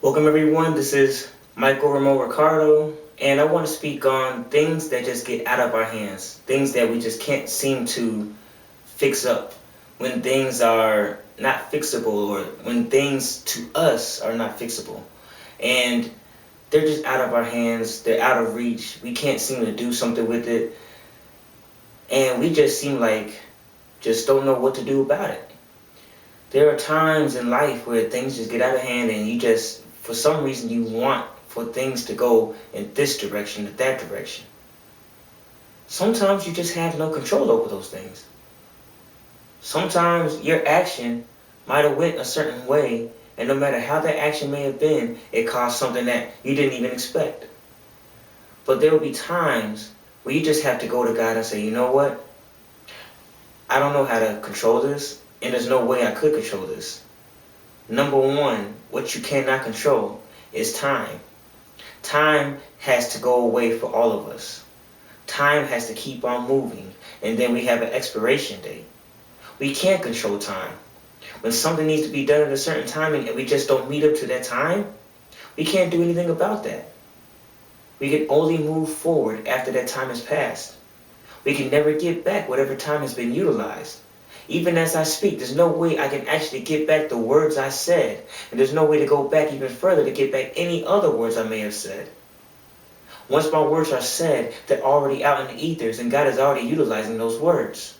Welcome everyone, this is Michael Ramon Ricardo, and I want to speak on things that just get out of our hands, things that we just can't seem to fix up, when things are not fixable or when things to us are not fixable. And they're just out of our hands, they're out of reach, we can't seem to do something with it, and we just seem like just don't know what to do about it. There are times in life where things just get out of hand and you just, for some reason, you want for things to go in this direction or that direction. Sometimes you just have no control over those things. Sometimes your action might have went a certain way, and no matter how that action may have been, it caused something that you didn't even expect. But there will be times where you just have to go to God and say, you know what? I don't know how to control this, and there's no way I could control this. Number one, what you cannot control is time. Time has to go away for all of us. Time has to keep on moving, and then we have an expiration date. We can't control time. When something needs to be done at a certain time and we just don't meet up to that time, we can't do anything about that. We can only move forward after that time has passed. We can never get back whatever time has been utilized. Even as I speak, there's no way I can actually get back the words I said. And there's no way to go back even further to get back any other words I may have said. Once my words are said, they're already out in the ethers and God is already utilizing those words.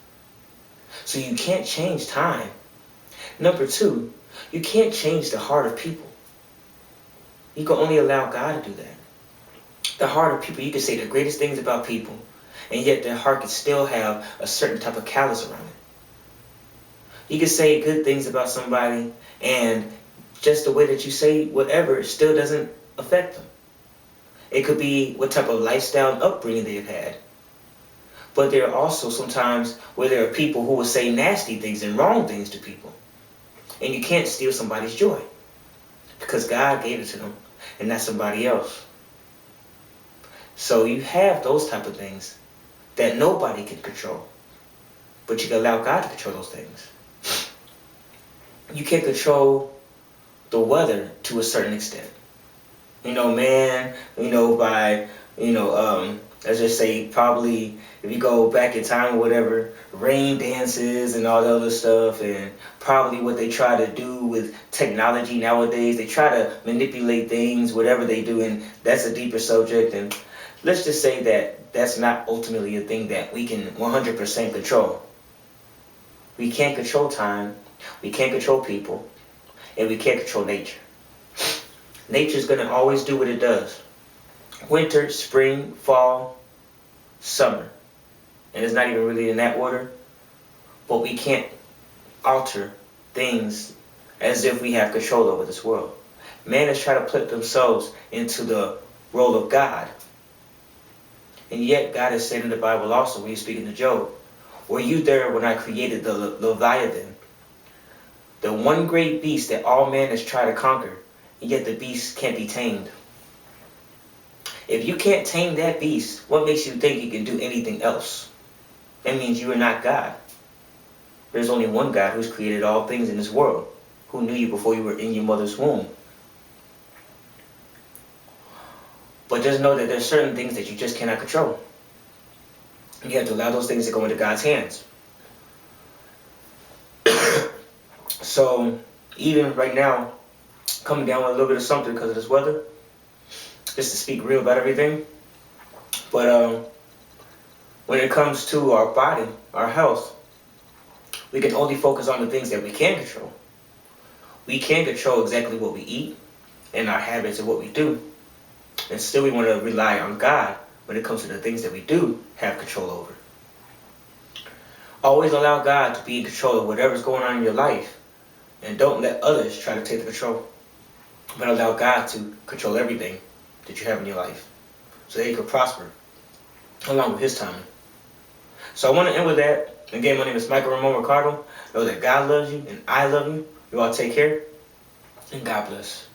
So you can't change time. Number two, you can't change the heart of people. You can only allow God to do that. The heart of people, you can say the greatest things about people, and yet their heart can still have a certain type of callous around it. You can say good things about somebody, and just the way that you say whatever still doesn't affect them. It could be what type of lifestyle and upbringing they've had. But there are also sometimes where there are people who will say nasty things and wrong things to people. And you can't steal somebody's joy, because God gave it to them, and not somebody else. So you have those type of things that nobody can control, but you can allow God to control those things. You can control the weather to a certain extent. Man, by, let's just say probably if you go back in time or whatever, rain dances and all the other stuff, and probably what they try to do with technology nowadays, they try to manipulate things, whatever they do, and that's a deeper subject. And let's just say that that's not ultimately a thing that we can 100% control. We can't control time, we can't control people, and we can't control nature. Nature's going to always do what it does. Winter, spring, fall, summer. And it's not even really in that order. But we can't alter things as if we have control over this world. Man has tried to put themselves into the role of God. And yet God has said in the Bible also, when he's speaking to Job, were you there when I created the Leviathan? The one great beast that all man has tried to conquer, and yet the beast can't be tamed. If you can't tame that beast, what makes you think you can do anything else? That means you are not God. There's only one God who's created all things in this world, who knew you before you were in your mother's womb. But just know that there's certain things that you just cannot control. You have to allow those things to go into God's hands. So, even right now, coming down with a little bit of something because of this weather, just to speak real about everything. But when it comes to our body, our health, we can only focus on the things that we can control. We can control exactly what we eat and our habits and what we do. And still we want to rely on God when it comes to the things that we do have control over. Always allow God to be in control of whatever's going on in your life. And don't let others try to take the control. But allow God to control everything that you have in your life, so that you can prosper along with his timing. So I want to end with that. Again, my name is Michael Ramon Ricardo. Know that God loves you and I love you. You all take care, and God bless.